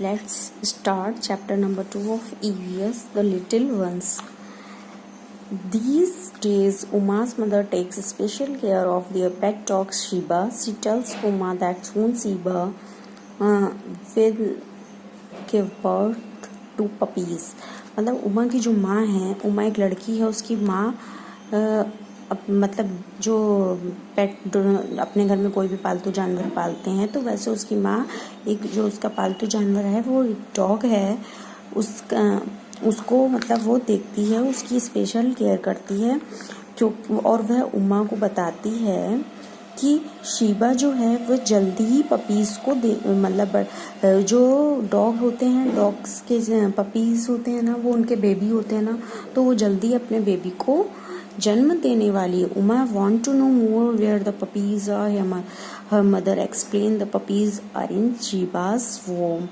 Let's start chapter number 2 of EVS, The Little Ones. These days, Uma's mother takes special care of their pet dog Sheba. She tells Uma that soon Sheba will give birth to puppies. मतलब उमा की जो माँ है, उमा एक लड़की है, उसकी माँ मतलब जो पेट अपने घर में कोई भी पालतू जानवर पालते हैं तो वैसे उसकी माँ एक जो उसका पालतू जानवर है वो डॉग है उसको मतलब वो देखती है, उसकी स्पेशल केयर करती है जो और वह उमा को बताती है कि शीबा जो है वो जल्दी ही पपीज़ को मतलब जो डॉग होते हैं, डॉग्स के पपीज़ होते हैं ना, वो उनके बेबी होते हैं ना, तो वो जल्दी अपने बेबी को जन्म देने वाली है. Uma want to know more where the puppies are. Her mother explain the puppies are in Sheeba's womb.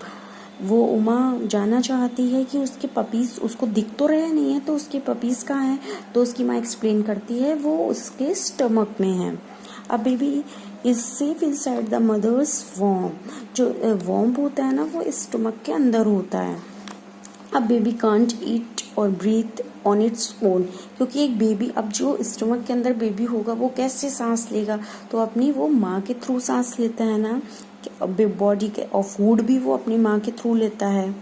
वो उमा जानना चाहती है कि उसके पपीज उसको दिख तो रहे नहीं है तो उसके पपीज कहाँ हैं. तो उसकी माँ एक्सप्लेन करती है वो उसके स्टमक में है. A baby is safe inside the mother's womb. जो वॉम होता है ना वो स्टमक के अंदर होता है. अब बेबी कांट ईट और ब्रीथ ऑन इट्स ओन. क्योंकि एक बेबी अब जो स्टमक के अंदर बेबी होगा वो कैसे सांस लेगा, तो अपनी वो माँ के थ्रू सांस लेता है ना. बॉडी के और फूड भी वो अपनी माँ के थ्रू लेता है.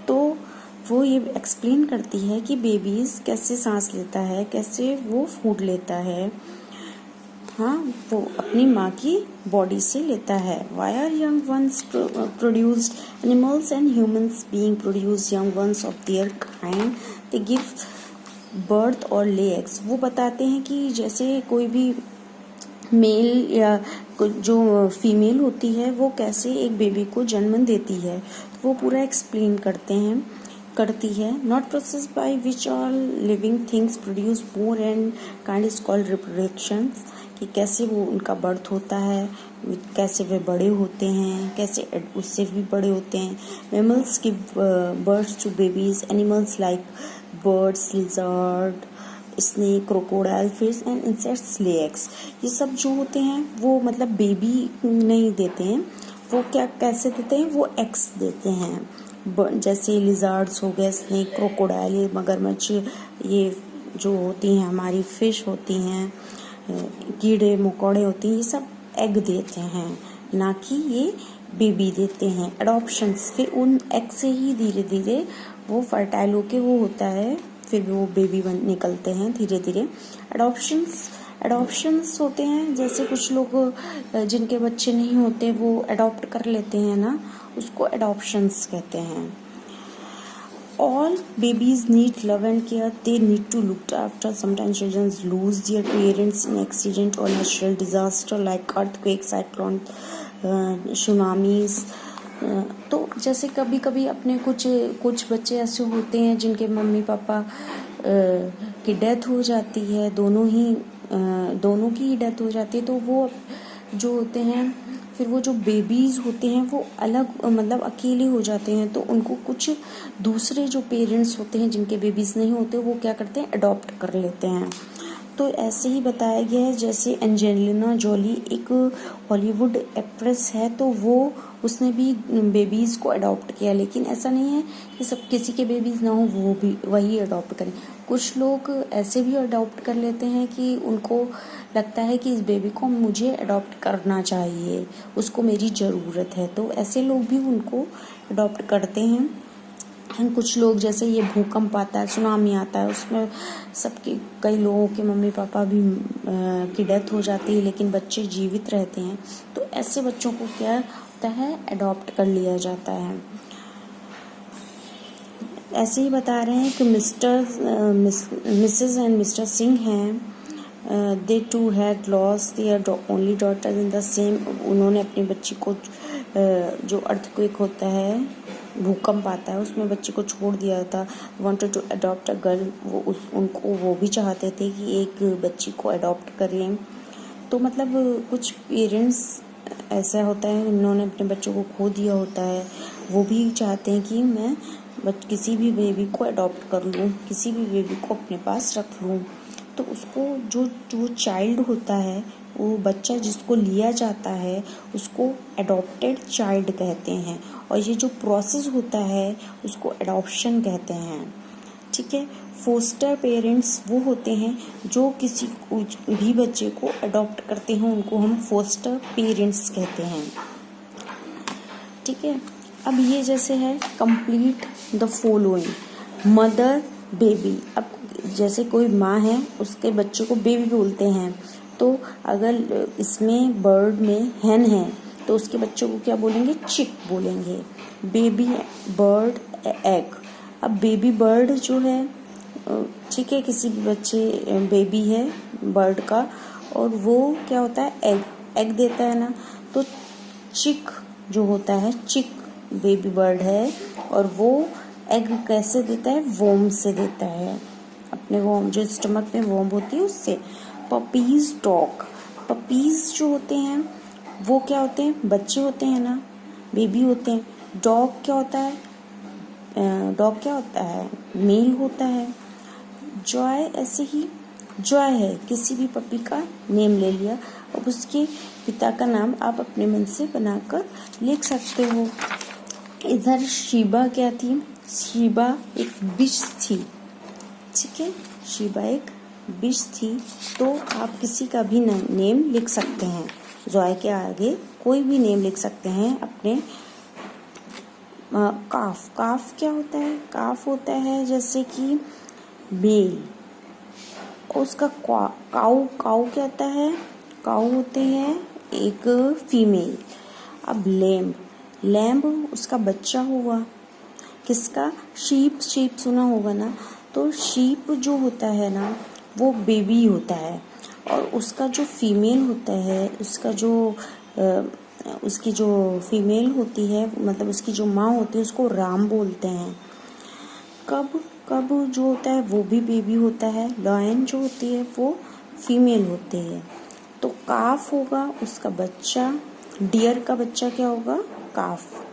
तो वो ये एक्सप्लेन करती है कि बेबीज कैसे सांस लेता है, कैसे वो फूड लेता है. हाँ, वो अपनी माँ की बॉडी से लेता है. Why are young ones produced? Animals and humans being produced young ones of their kind. They give birth or lay eggs. वो बताते हैं कि जैसे कोई भी मेल या जो फीमेल होती है वो कैसे एक बेबी को जन्म देती है, वो पूरा एक्सप्लेन करती है. Not process by which all living things produce more and kind is called reproduction. कि कैसे वो उनका बर्थ होता है, कैसे वे बड़े होते हैं, कैसे उससे भी बड़े होते हैं. Mammals give birth to babies. Animals like birds, lizard, snake, crocodile, fish and insects lay eggs. ये सब जो होते हैं वो मतलब बेबी नहीं देते हैं, वो क्या कैसे देते हैं, वो एग्स देते हैं. जैसे लिजर्ड्स हो गए, स्नेक, क्रोकोडाइल, ये मगरमच्छ, ये जो होती हैं हमारी फिश होती हैं, कीड़े मकोड़े होते हैं, ये सब एग देते हैं, ना कि ये बेबी देते हैं. एडॉप्शंस, फिर उन एग से ही धीरे धीरे वो फर्टाइल होके वो होता है, फिर वो बेबी निकलते हैं धीरे धीरे. एडॉप्शंस होते हैं जैसे कुछ लोग जिनके बच्चे नहीं होते वो एडॉप्ट कर लेते हैं ना, उसको एडॉप्शंस कहते हैं. All babies need love and care. They need to look after. Sometimes children lose their parents in accident or natural disaster like earthquakes, cyclones, tsunamis. तो जैसे कभी कभी अपने कुछ बच्चे ऐसे होते हैं जिनके मम्मी पापा की डेथ हो जाती है, दोनों की डेथ हो जाती है. तो वो जो होते हैं फिर वो जो बेबीज होते हैं वो अलग मतलब अकेले हो जाते हैं. तो उनको कुछ दूसरे जो पेरेंट्स होते हैं जिनके बेबीज नहीं होते वो क्या करते हैं, अडॉप्ट कर लेते हैं. तो ऐसे ही बताया गया है. जैसे एंजेलिना जोली एक हॉलीवुड एक्ट्रेस है, तो वो उसने भी बेबीज को अडॉप्ट किया. लेकिन ऐसा नहीं है कि सब किसी के बेबीज ना हो वो भी वही अडॉप्ट करें. कुछ लोग ऐसे भी अडॉप्ट कर लेते हैं कि उनको लगता है कि इस बेबी को मुझे अडॉप्ट करना चाहिए, उसको मेरी ज़रूरत है, तो ऐसे लोग भी उनको अडॉप्ट करते हैं. कुछ लोग जैसे ये भूकंप आता है, सुनामी आता है, उसमें सबके कई लोगों के मम्मी पापा भी की डेथ हो जाती है लेकिन बच्चे जीवित रहते हैं. तो ऐसे बच्चों को क्या होता है, अडॉप्ट कर लिया जाता है. ऐसे ही बता रहे हैं कि मिसेस एंड मिस्टर सिंह हैं. They too had lost their only daughter in the same. उन्होंने अपनी बच्ची को जो अर्थक्वेक होता है, भूकंप आता है, उसमें बच्चे को छोड़ दिया था. Wanted to adopt a girl. उनको वो भी चाहते थे कि एक बच्ची को अडॉप्ट करें. तो मतलब कुछ पेरेंट्स ऐसा होता है उन्होंने अपने बच्चों को खो दिया होता है, वो भी चाहते हैं कि मैं किसी भी बेबी को अडॉप्ट कर लूँ, किसी भी बेबी को अपने पास रख लूँ. तो उसको जो चाइल्ड होता है वो बच्चा जिसको लिया जाता है उसको एडॉप्टेड चाइल्ड कहते हैं, और ये जो प्रोसेस होता है उसको एडॉप्शन कहते हैं। ठीक है। फोस्टर पेरेंट्स वो होते हैं जो किसी भी बच्चे को अडॉप्ट करते हैं, उनको हम फोस्टर पेरेंट्स कहते हैं। ठीक है। अब ये जैसे है complete the following mother baby. अब जैसे कोई माँ है उसके बच्चे को बेबी बोलते हैं, तो अगर इसमें बर्ड में हैन है तो उसके बच्चों को क्या बोलेंगे, चिक बोलेंगे। Baby bird egg. अब बेबी बर्ड जो है, ठीक है, किसी भी बच्चे बेबी है बर्ड का और वो क्या होता है, एग देता है ना, तो चिक जो होता है, चिक बेबी बर्ड है और वो एग कैसे देता है, वोम से देता है, अपने वोम जो स्टमक में वोम होती है उससे। Puppies dog. पपीज जो होते हैं वो क्या होते हैं, बच्चे होते हैं ना, बेबी होते हैं। डॉग क्या होता है, डॉग क्या होता है, मेल होता है। जॉय ऐसे ही, जॉय है, किसी भी पपी का नेम ले लिया, अब उसके पिता का नाम आप अपने मन से बनाकर लिख सकते हो। इधर शीबा क्या थी, शीबा एक बिच थी। ठीक है, शीबा एक बिच थी, तो आप किसी का भी नेम लिख सकते हैं, जॉय के आगे कोई भी नेम लिख सकते हैं अपने। काफ। काफ क्या होता है, काफ होता है जैसे कि मेल, उसका काऊ। काऊ क्या होता है, काऊ होते हैं एक फीमेल। अब लैम्ब। लैम्ब उसका बच्चा हुआ, किसका, शीप। शीप सुना होगा ना, तो शीप जो होता है ना वो बेबी होता है, और उसका जो फीमेल होता है, उसका जो उसकी जो फीमेल होती है, मतलब उसकी जो माँ होती है, उसको राम बोलते हैं। कब। कब जो होता है वो भी बेबी होता है। लॉयन जो होती है वो फीमेल होती है। तो काफ होगा उसका बच्चा, डियर का बच्चा क्या होगा, काफ।